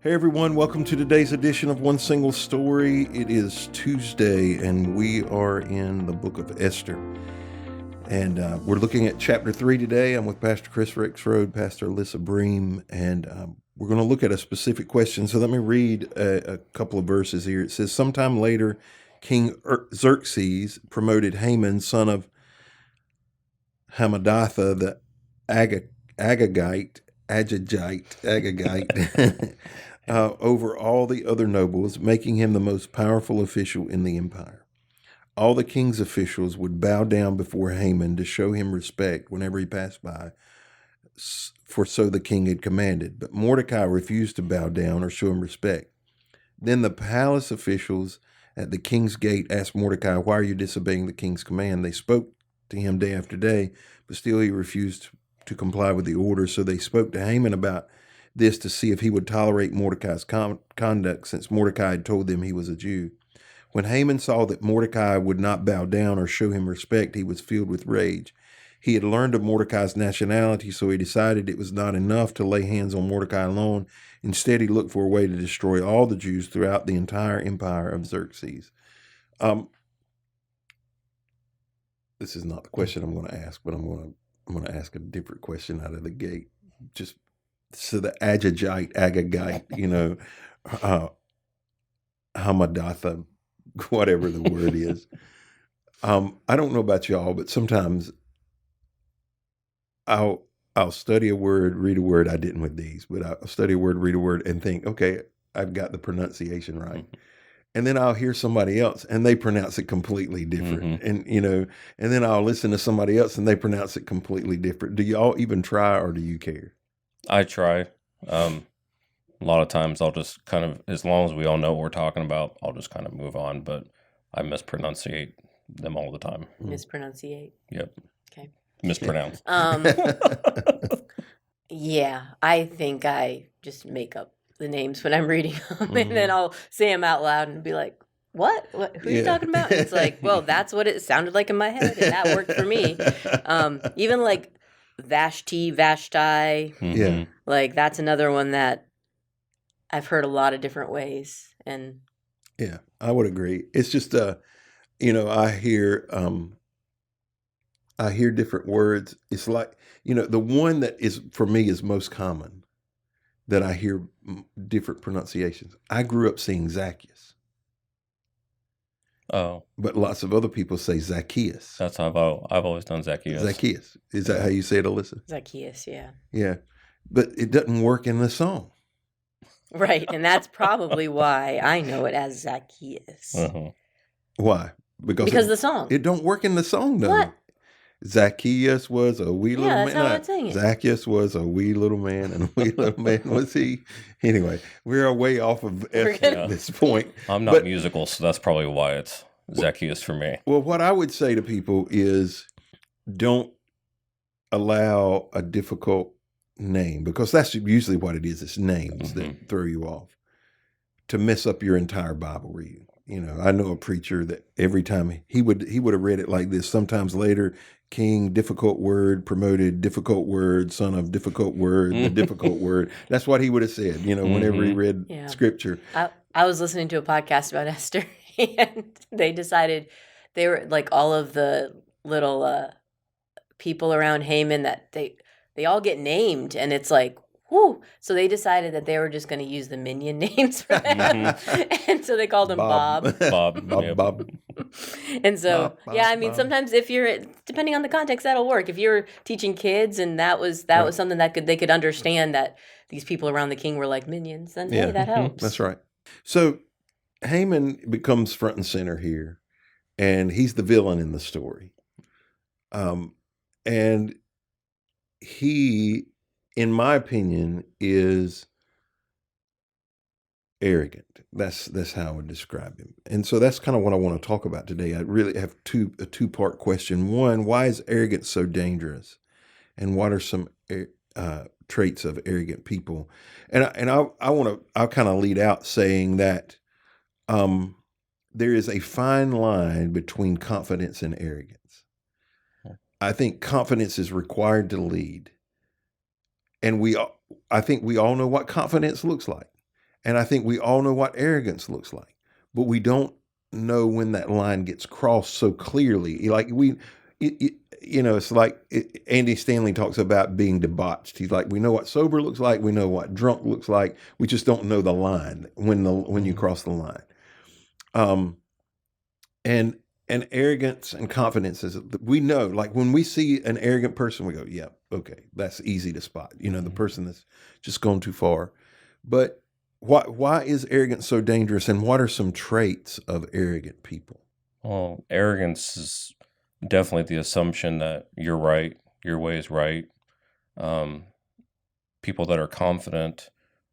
Hey everyone, welcome to today's edition of One Single Story. It is Tuesday and we are in the book of Esther. And we're looking at chapter 3 today. I'm with Pastor Chris Rexroad, Pastor Alyssa Bream, and we're going to look at a specific question. So let me read a couple of verses here. It says, sometime later, King Xerxes promoted Haman, son of Hammedatha, the Agagite, over all the other nobles, making him the most powerful official in the empire. All the king's officials would bow down before Haman to show him respect whenever he passed by, for so the king had commanded. But Mordecai refused to bow down or show him respect. Then the palace officials at the king's gate asked Mordecai, "Why are you disobeying the king's command?" They spoke to him day after day, but still he refused to comply with the order. So they spoke to Haman about this to see if he would tolerate Mordecai's conduct, since Mordecai had told them he was a Jew. When Haman saw that Mordecai would not bow down or show him respect, he was filled with rage. He had learned of Mordecai's nationality, so he decided it was not enough to lay hands on Mordecai alone. Instead, he looked for a way to destroy all the Jews throughout the entire empire of Xerxes. This is not the question I'm going to ask, but I'm going to ask a different question out of the gate. Just so the Agagite, Hammedatha, whatever the word is. I don't know about y'all, but sometimes I'll study a word, read a word. I didn't with these, but I'll study a word, read a word, and think, okay, I've got the pronunciation right. And then I'll hear somebody else and they pronounce it completely different. And then I'll listen to somebody else and they pronounce it completely different. Do y'all even try, or do you care? I try. A lot of times I'll just kind of, as long as we all know what we're talking about, I'll just kind of move on, but I mispronunciate them all the time. Mispronunciate? Yep. Okay. Mispronounce. Yeah, I think I just make up the names when I'm reading them, and then I'll say them out loud and be like, what? Who are you talking about? And it's like, well, that's what it sounded like in my head, and that worked for me. Even like Vashti, Yeah. like that's another one that I've heard a lot of different ways. And yeah, I would agree. It's just, I hear different words. It's like, the one that is, for me, is most common that I hear different pronunciations. I grew up saying Zacchaeus. Oh. But lots of other people say Zacchaeus. That's how I've always done Zacchaeus. Zacchaeus. Is that how you say it, Alyssa? Zacchaeus, yeah. Yeah. But it doesn't work in the song. Right, and that's probably why I know it as Zacchaeus. Uh-huh. Why? Because the song. It don't work in the song, though. What? Zacchaeus was a wee little man. Yeah, that's how I'm saying it. Zacchaeus was a wee little man, and a wee little man was he. Anyway, we're way off of Esther at this point. I'm not musical, so that's probably why it's Zacchaeus for me. Well, what I would say to people is don't allow a difficult name, because that's usually what it is. It's names that throw you off, to mess up your entire Bible reading. I know a preacher that every time he would have read it like this. Sometimes later, king, difficult word, promoted, difficult word, son of difficult word, the difficult word. That's what he would have said, whenever he read scripture. I was listening to a podcast about Esther, and they decided they were like all of the little people around Haman that they all get named, and it's like, whoo. So they decided that they were just going to use the minion names for them. And so they called him Bob. Bob. And so, Bob. sometimes if you're, depending on the context, that'll work. If you're teaching kids and that was something that they could understand, that these people around the king were like minions, then hey, that helps. That's right. So Haman becomes front and center here, and he's the villain in the story. And he, in my opinion, is arrogant. That's how I would describe him. And so that's kind of what I want to talk about today. I really have a two-part question. One, why is arrogance so dangerous? And what are some traits of arrogant people? And I'll kind of lead out saying that there is a fine line between confidence and arrogance. I think confidence is required to lead. And I think we all know what confidence looks like. And I think we all know what arrogance looks like, but we don't know when that line gets crossed so clearly. Like it's like Andy Stanley talks about being debauched. He's like, we know what sober looks like, we know what drunk looks like, we just don't know the line when you cross the line. And arrogance and confidence is, we know, like when we see an arrogant person, we go, yeah, okay, that's easy to spot. The person that's just gone too far. But why is arrogance so dangerous, and what are some traits of arrogant people? Well, arrogance is definitely the assumption that you're right, your way is right. People that are confident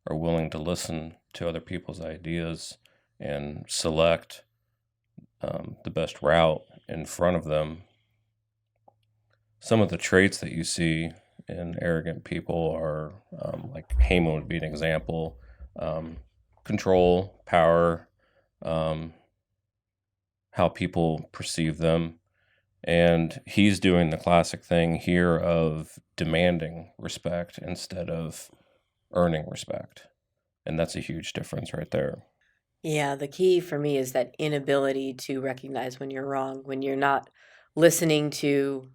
are willing to listen to other people's ideas and select the best route in front of them. Some of the traits that you see in arrogant people are, like Haman would be an example, control, power, how people perceive them. And he's doing the classic thing here of demanding respect instead of earning respect. And that's a huge difference right there. Yeah, the key for me is that inability to recognize when you're wrong, when you're not listening to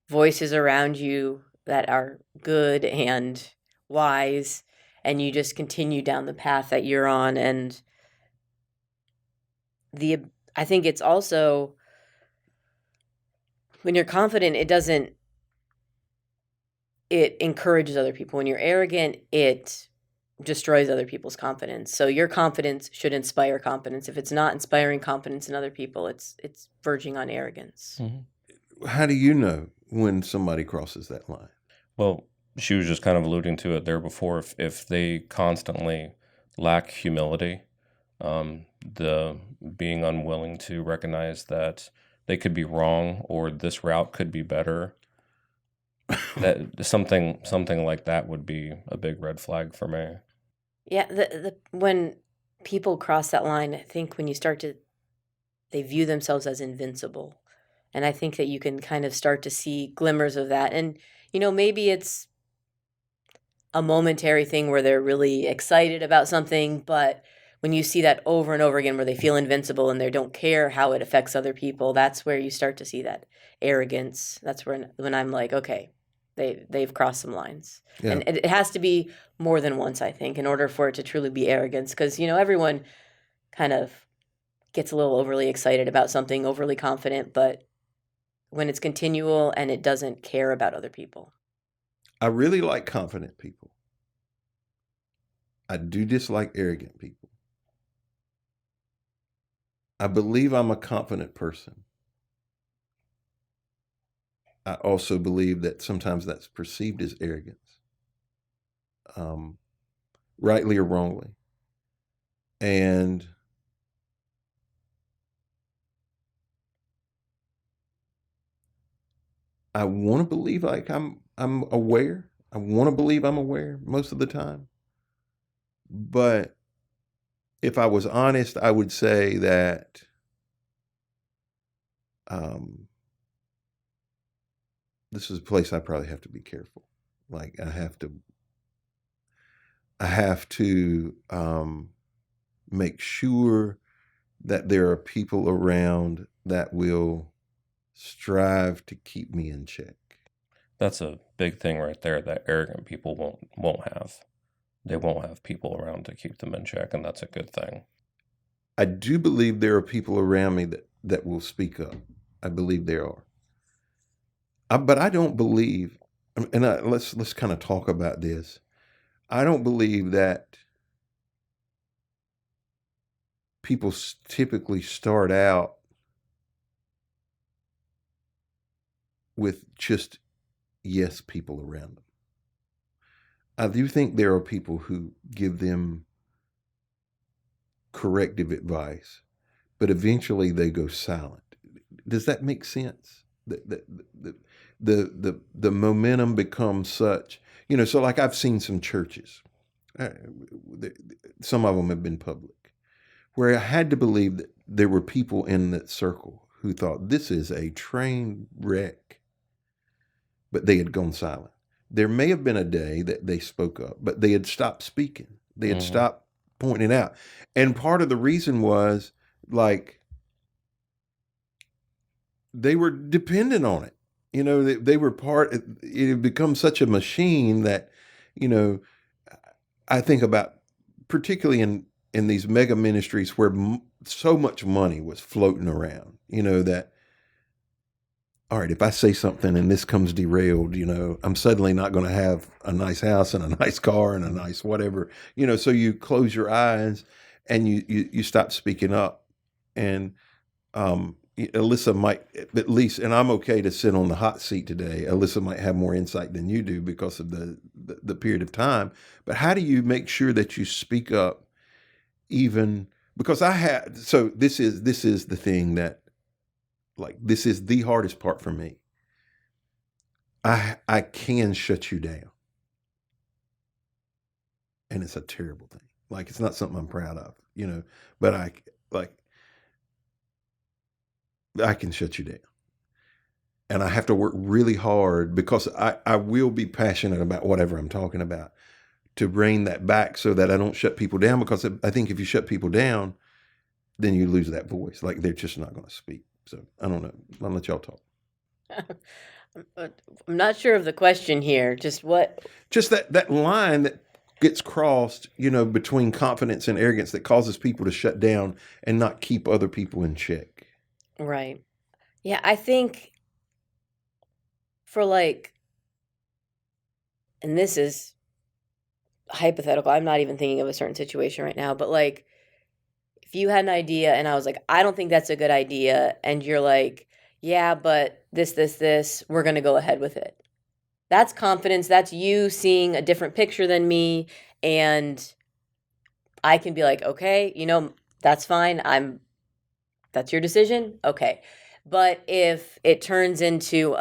voices around you that are good and wise, and you just continue down the path that you're on. And I think it's also, when you're confident, it encourages other people. When you're arrogant, it destroys other people's confidence. So your confidence should inspire confidence. If it's not inspiring confidence in other people, it's verging on arrogance. Mm-hmm. How do you know when somebody crosses that line? Well, she was just kind of alluding to it there before. If they constantly lack humility, the being unwilling to recognize that they could be wrong or this route could be better, that something like that would be a big red flag for me. Yeah, when people cross that line, I think when they view themselves as invincible. And I think that you can kind of start to see glimmers of that. And, maybe it's a momentary thing where they're really excited about something, but when you see that over and over again, where they feel invincible and they don't care how it affects other people, that's where you start to see that arrogance. That's when I'm like, okay, they've crossed some lines. Yeah. And it has to be more than once, I think, in order for it to truly be arrogance. Because, everyone kind of gets a little overly excited about something, overly confident, but when it's continual and it doesn't care about other people. I really like confident people. I do dislike arrogant people. I believe I'm a confident person. I also believe that sometimes that's perceived as arrogance, rightly or wrongly. And I want to believe like I'm aware. I want to believe I'm aware most of the time. But if I was honest, I would say that this is a place I probably have to be careful. Like I have to make sure that there are people around that will strive to keep me in check. That's a big thing right there that arrogant people won't have. They won't have people around to keep them in check, and that's a good thing. I do believe there are people around me that will speak up. I believe there are. But I don't believe, and let's kind of talk about this. I don't believe that people typically start out with just yes people around them. I do think there are people who give them corrective advice, but eventually they go silent. Does that make sense? The momentum becomes such, so like I've seen some churches, some of them have been public, where I had to believe that there were people in that circle who thought this is a train wreck, but they had gone silent. There may have been a day that they spoke up, but they had stopped speaking. They had stopped pointing out. And part of the reason was like they were dependent on it. They were it had become such a machine that, you know, I think about particularly in these mega ministries where so much money was floating around, that, all right, if I say something and this comes derailed, I'm suddenly not going to have a nice house and a nice car and a nice whatever, so you close your eyes and you stop speaking up. And Alyssa might, at least, and I'm okay to sit on the hot seat today. Alyssa might have more insight than you do because of the period of time. But how do you make sure that you speak up, even because so this is the thing that, like, this is the hardest part for me. I can shut you down. And it's a terrible thing. Like, it's not something I'm proud of, but I can shut you down. And I have to work really hard because I will be passionate about whatever I'm talking about to bring that back so that I don't shut people down, because I think if you shut people down, then you lose that voice. Like, they're just not going to speak. So I don't know. I'll let y'all talk. I'm not sure of the question here. Just what? Just that line that gets crossed, between confidence and arrogance that causes people to shut down and not keep other people in check. Right. Yeah, I think for and this is hypothetical. I'm not even thinking of a certain situation right now, but like, if you had an idea and I was like, I don't think that's a good idea, and you're like, yeah, but this, we're going to go ahead with it. That's confidence. That's you seeing a different picture than me, and I can be like, okay, that's fine. That's your decision. Okay. But if it turns into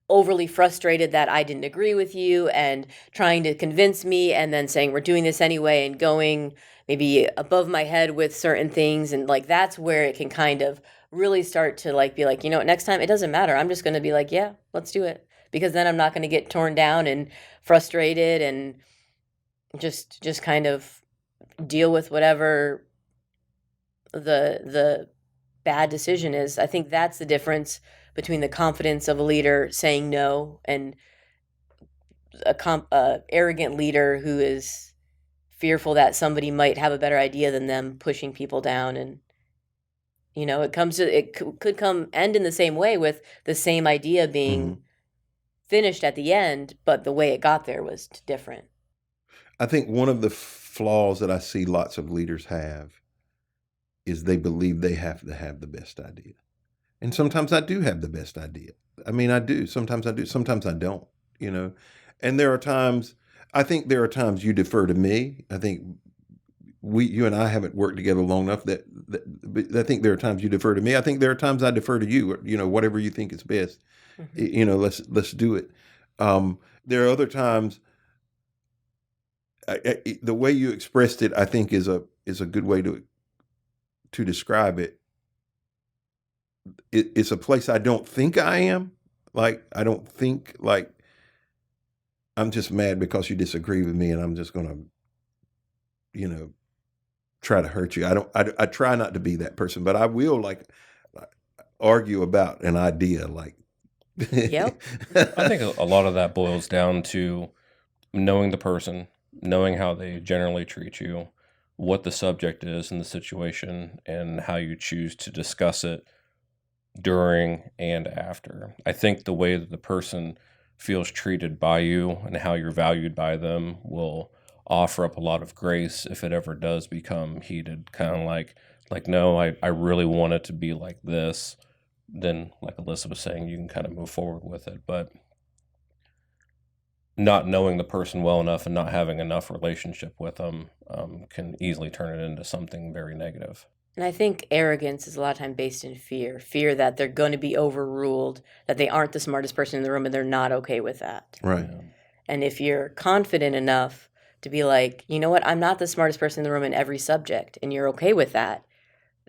overly frustrated that I didn't agree with you and trying to convince me and then saying we're doing this anyway and going maybe above my head with certain things, and like, that's where it can kind of really start to like be like, next time it doesn't matter. I'm just going to be like, yeah, let's do it, because then I'm not going to get torn down and frustrated and just kind of deal with whatever the bad decision is. I think that's the difference between the confidence of a leader saying no and a arrogant leader who is fearful that somebody might have a better idea than them, pushing people down. And it could come end in the same way, with the same idea being finished at the end, but the way it got there was different. I think one of the flaws that I see lots of leaders have is they believe they have to have the best idea. And sometimes I do have the best idea. I mean, I do. Sometimes I do. Sometimes I don't, And I think there are times you defer to me. I think you and I haven't worked together long enough but I think there are times you defer to me. I think there are times I defer to you, whatever you think is best, let's do it. There are other times, the way you expressed it, I think is a good way to describe it. It's a place I don't think I am. Like, I don't think, like, I'm just mad because you disagree with me and I'm just going to, try to hurt you. I try not to be that person, but I will, like, argue about an idea. Like, Yep. I think a lot of that boils down to knowing the person, knowing how they generally treat you, what the subject is in the situation, and how you choose to discuss it during and after. I think the way that the person feels treated by you and how you're valued by them will offer up a lot of grace if it ever does become heated. Kind of like, no, I really want it to be like this. Then, like Alyssa was saying, you can kind of move forward with it. But not knowing the person well enough and not having enough relationship with them can easily turn it into something very negative. And I think arrogance is a lot of time based in fear that they're going to be overruled, that they aren't the smartest person in the room, and they're not okay with that. Right. Yeah. And if you're confident enough to be like, you know what, I'm not the smartest person in the room in every subject, and you're okay with that,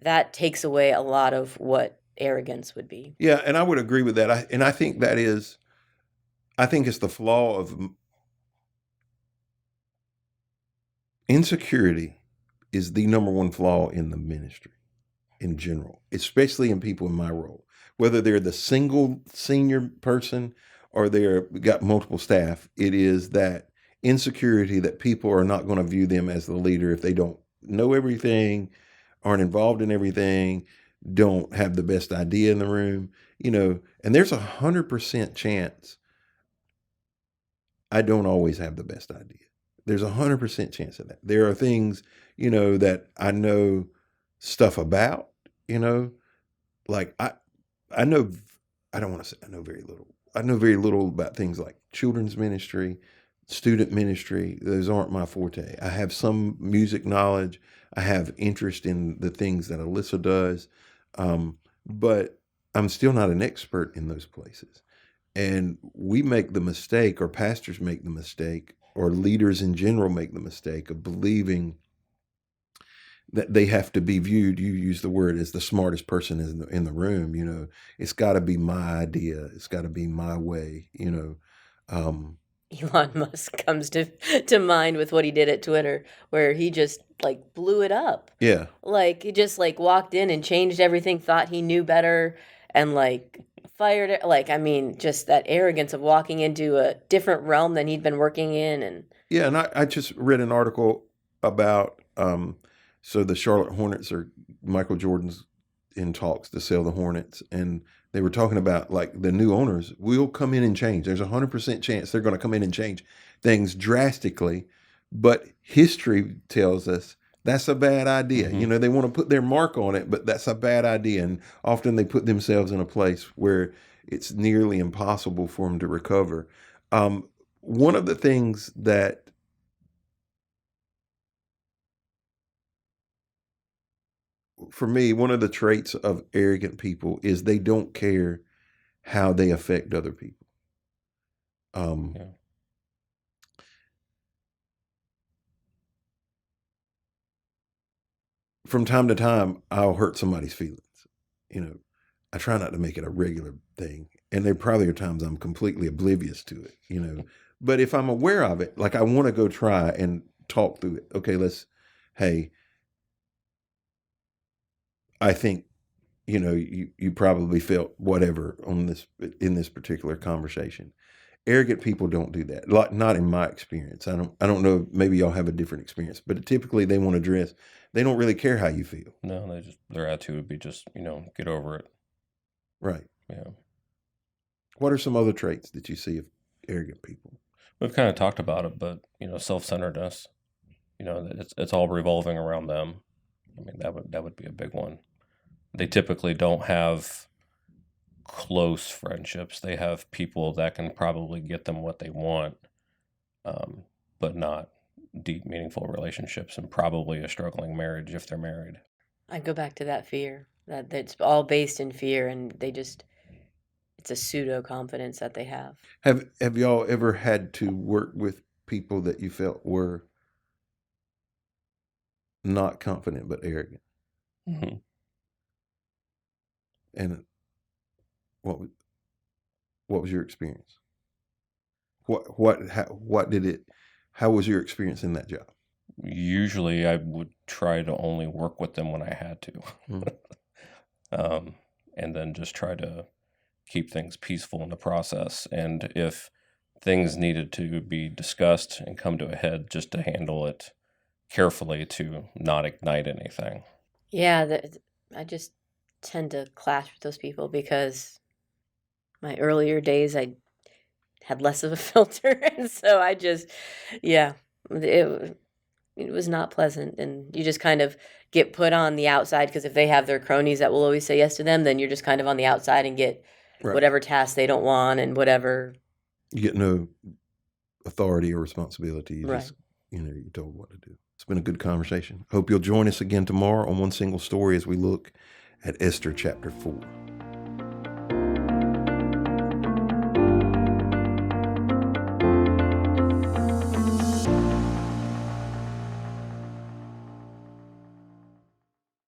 that takes away a lot of what arrogance would be. Yeah, and I would agree with that. I think I think it's the flaw of insecurity is the number one flaw in the ministry in general, especially in people in my role, whether they're the single senior person or they're got multiple staff. It is that insecurity that people are not going to view them as the leader if they don't know everything, aren't involved in everything, don't have the best idea in the room, and there's 100% chance I don't always have the best idea. There's 100% chance of that. There are things, that I know stuff about, like I know, I don't want to say I know very little. I know very little about things like children's ministry, student ministry. Those aren't my forte. I have some music knowledge. I have interest in the things that Alyssa does. But I'm still not an expert in those places. And we make the mistake, or pastors make the mistake, or leaders in general make the mistake of believing that they have to be viewed, you use the word, as the smartest person in the room. It's got to be my idea. It's got to be my way, Elon Musk comes to mind with what he did at Twitter, where he just like blew it up. Yeah. Like he just like walked in and changed everything, thought he knew better, and like fired it. Like, I mean, just that arrogance of walking into a different realm than he'd been working in. And yeah, and I just read an article about so the Charlotte Hornets are Michael Jordan's in talks to sell the Hornets, and they were talking about like the new owners will come in and change. There's 100% chance they're going to come in and change things drastically, but history tells us that's a bad idea. Mm-hmm. They want to put their mark on it, but that's a bad idea, and often they put themselves in a place where it's nearly impossible for them to recover. One of the things that for me, one of the traits of arrogant people is they don't care how they affect other people. Yeah. From time to time, I'll hurt somebody's feelings. I try not to make it a regular thing. And there probably are times I'm completely oblivious to it, But if I'm aware of it, like I want to go try and talk through it. Okay, hey, I think, you probably felt whatever in this particular conversation. Arrogant people don't do that. Like, not in my experience. I don't know. Maybe y'all have a different experience, but typically they want to dress. They don't really care how you feel. No, their attitude would be just, get over it. Right. Yeah. What are some other traits that you see of arrogant people? We've kind of talked about it, but self-centeredness. It's all revolving around them. I mean, that would be a big one. They typically don't have close friendships. They have people that can probably get them what they want, but not deep, meaningful relationships, and probably a struggling marriage if they're married. I go back to that fear, that it's all based in fear, and it's a pseudo confidence that they have. Have y'all ever had to work with people that you felt were not confident but arrogant? Mm-hmm. And what was your experience? How was your experience in that job? Usually I would try to only work with them when I had to. Mm. And then just try to keep things peaceful in the process. And if things needed to be discussed and come to a head, just to handle it carefully to not ignite anything. Yeah, I just tend to clash with those people because my earlier days I had less of a filter, and so I just, yeah, it was not pleasant, and you just kind of get put on the outside because if they have their cronies that will always say yes to them, then you're just kind of on the outside and get whatever tasks they don't want and whatever. You get no authority or responsibility. You Right. just, you're told what to do. It's been a good conversation. Hope you'll join us again tomorrow on One Single Story as we look at Esther chapter 4.